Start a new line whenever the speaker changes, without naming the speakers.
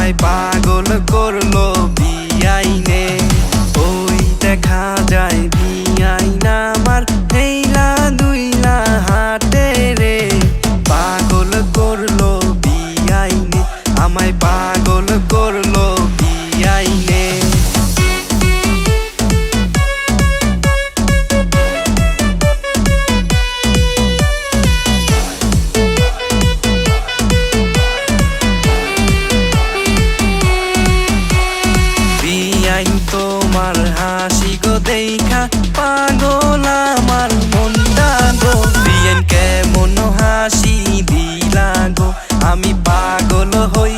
আমায় পাগল করলো বিআইনে। ওই দেখা যায় বিআইনা আমার হেইলা দুইলা হাতে রে। পাগল করলো বিআইনে, আমায় পাগল করলো বিআইনে। তোমার হাসি গো দেখা পাগল আমার মনটা গো। বিআইন কেমন হাসি দিলা গো, আমি পাগল হই